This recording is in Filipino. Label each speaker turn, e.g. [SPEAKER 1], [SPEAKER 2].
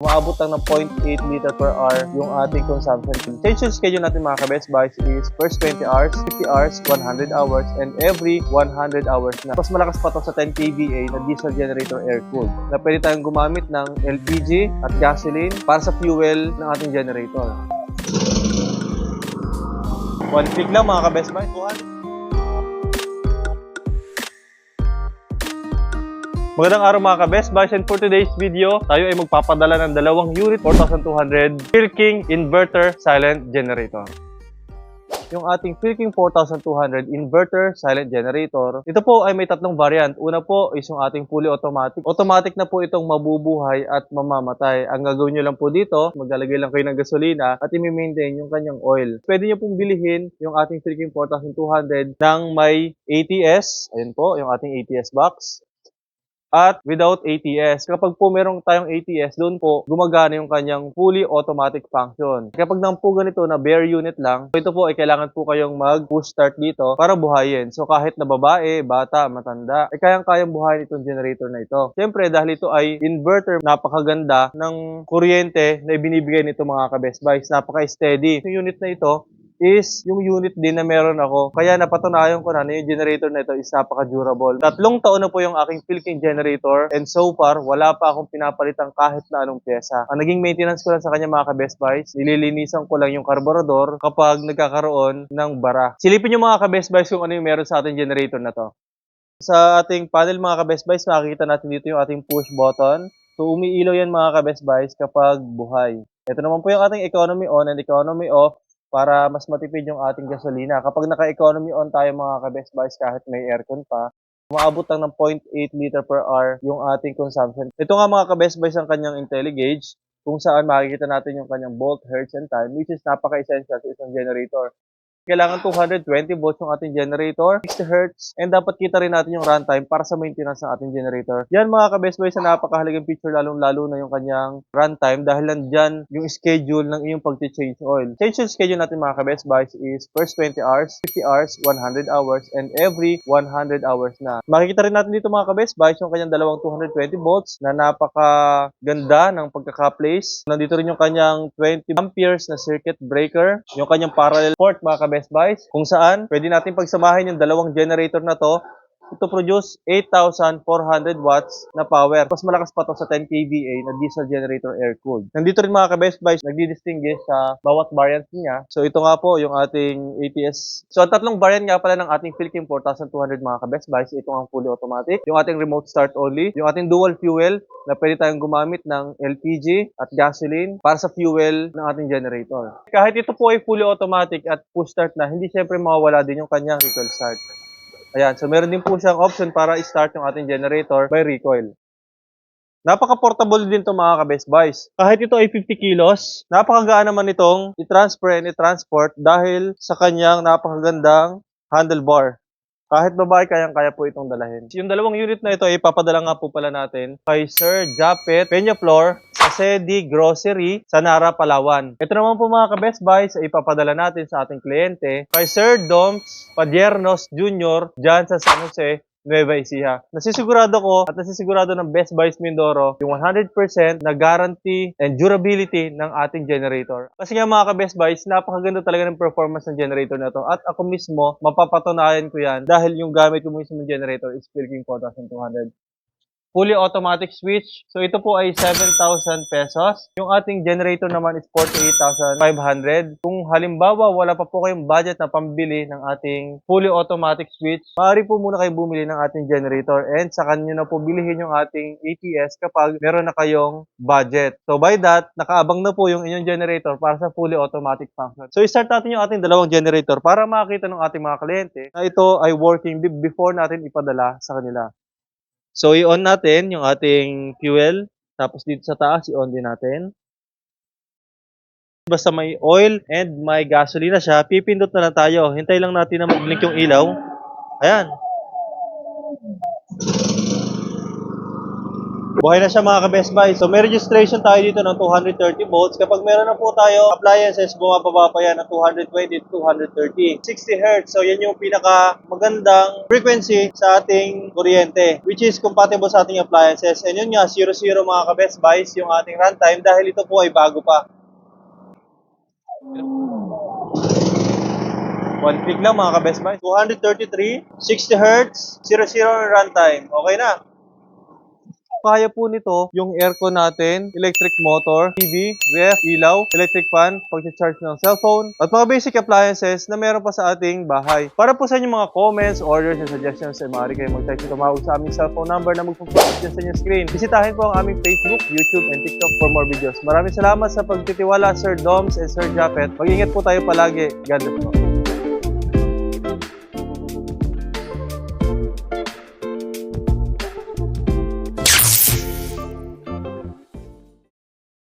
[SPEAKER 1] Umaabot lang ng 0.8 liter per hour yung ating consumption. Essential schedule natin mga ka-Best Buys is first 20 hours, 50 hours, 100 hours, and every 100 hours na. Mas malakas pa to sa 10 kVA na diesel generator air-cooled na pwede tayong gumamit ng LPG at gasoline para sa fuel ng ating generator. One click lang mga ka-Best Buys. Magandang araw mga ka-Best Buys, and for today's video, tayo ay magpapadala ng dalawang unit 4200 Philking Inverter Silent Generator. Yung ating Philking 4200 Inverter Silent Generator, ito po ay may tatlong variant. Una po is yung ating fully automatic. Automatic na po itong mabubuhay at mamamatay. Ang gagawin nyo lang po dito, maglalagay lang kayo ng gasolina at i-maintain yung kanyang oil. Pwede nyo pong bilhin yung ating Philking 4200 ng may ATS. Ayun po, yung ating ATS box. At without ATS. Kapag po meron tayong ATS, doon po gumagana yung kanyang fully automatic function. Kapag naman po ganito na bare unit lang, ito po ay kailangan po kayong mag-push start dito para buhayin. So kahit na babae, bata, matanda, ay kayang-kayang buhayin itong generator na ito. Siyempre, dahil ito ay inverter, napakaganda ng kuryente na ibinibigay nito mga ka-Best Buys. Napaka-steady. Yung unit na ito is yung unit din na meron ako. Kaya napatunayan ko na yung generator na ito is napaka-durable. 3 taon na po yung aking Philking generator, and so far, wala pa akong pinapalitan kahit na anong pyesa. Ang naging maintenance ko lang sa kanya mga ka-Best Buys, nililinisan ko lang yung carburetor kapag nagkakaroon ng bara. Silipin yung mga ka-Best Buys kung ano yung meron sa ating generator na to. Sa ating panel mga ka-Best Buys, makikita natin dito yung ating push button. So umiilaw yan mga ka-Best Buys kapag buhay. Ito naman po yung ating economy on and economy off para mas matipid yung ating gasolina. Kapag naka-economy on tayo mga ka-Best Buys kahit may aircon pa, umaabot lang ng 0.8 liter per hour yung ating consumption. Ito nga mga ka-Best Buys ang kanyang IntelliGauge kung saan makikita natin yung kanyang volt, hertz, and time, which is napaka-essential sa isang generator. Kailangan 220 volts yung ating generator, 60 Hz, and dapat kita rin natin yung runtime para sa maintenance ng ating generator. Yan mga ka-Best Buys na napakahalagang feature, lalong-lalo na yung kanyang runtime dahil nandyan yung schedule ng iyong pag-change oil. Essential schedule natin mga ka-Best Buys is first 20 hours, 50 hours, 100 hours, and every 100 hours na. Makikita rin natin dito mga ka-Best Buys yung kanyang dalawang 220 volts na napakaganda ng pagkaka-place. Nandito rin yung kanyang 20 amperes na circuit breaker, yung kanyang parallel port mga ka-Best Buys, kung saan pwede natin pagsamahin yung dalawang generator na to to produce 8,400 watts na power. Mas malakas pa to sa 10 kVA na diesel generator air-cooled. Nandito rin mga ka-Best Buys, nagdi-distinguish sa bawat variant niya. So ito nga po yung ating ATS. So ang tatlong variant nga pala ng ating Philking 4200 mga ka-Best Buys, ito ang fully automatic, yung ating remote start only, yung ating dual fuel na pwede tayong gumamit ng LPG at gasoline para sa fuel ng ating generator. Kahit ito po ay fully automatic at push start na, hindi syempre mawawala din yung kanyang recoil start. Ayan, so meron din po siyang option para i-start yung ating generator by recoil. Napaka-portable din to mga ka-Best Buys. Kahit ito ay 50 kilos, napakagaan naman itong i-transfer and i-transport dahil sa kanyang napakagandang handlebar. Kahit babae, kayang-kaya po itong dalahin. Yung dalawang unit na ito ay ipapadala nga po pala natin kay Sir Japet Peñaflor sa Sedi Grocery sa Nara, Palawan. Ito naman po mga ka-Best Buys ay ipapadala natin sa ating kliyente kay Sir Doms Padiernos Jr. dyan sa San Jose, Nueva Ecija. Nasisigurado ko at nasisigurado ng Best Buys Mindoro yung 100% na guarantee and durability ng ating generator. Kasi nga mga ka-Best Buys, napakaganda talaga ng performance ng generator na to. At ako mismo, mapapatunayan ko yan dahil yung gamit ko mismo ng generator is Philking 4200. Fully automatic switch. So ito po ay 7,000 pesos. Yung ating generator naman is 48,500. Kung halimbawa wala pa po kayong budget na pambili ng ating fully automatic switch, maaari po muna kayo bumili ng ating generator and saka nyo na po bilihin yung ating ATS kapag meron na kayong budget. So by that, nakaabang na po yung inyong generator para sa fully automatic function. So i-start natin yung ating dalawang generator para makita ng ating mga kliyente na ito ay working before natin ipadala sa kanila. So, i-on natin yung ating fuel. Tapos dito sa taas, i-on din natin. Basta may oil and may gasolina siya, pipindot na lang tayo. Hintay lang natin na mag-blink yung ilaw. Ayan. Buhay na siya mga ka-Best Buy. So may registration tayo dito ng 230 volts. Kapag meron na po tayo appliances, bumababa pa yan ng 220 to 230. 60 Hz. So yan yung pinaka magandang frequency sa ating kuryente, which is compatible sa ating appliances. And yun nga, 00 mga ka-Best Buys yung ating runtime dahil ito po ay bago pa. One click lang mga ka-Best Buy. 233, 60 Hz, 00 ang runtime. Okay na. Kaya po nito yung aircon natin, electric motor, TV, ref, ilaw, electric fan, pag-charge ng cellphone, at mga basic appliances na meron pa sa ating bahay. Para po sa inyong mga comments, orders, and suggestions, ay maaari kayo mag-text o tumawag sa aming cellphone number na magpo-post dyan sa inyong screen. Bisitahin po ang aming Facebook, YouTube, and TikTok for more videos. Maraming salamat sa pagtitiwala, Sir Doms and Sir Japet. Mag-ingat po tayo palagi. God bless po.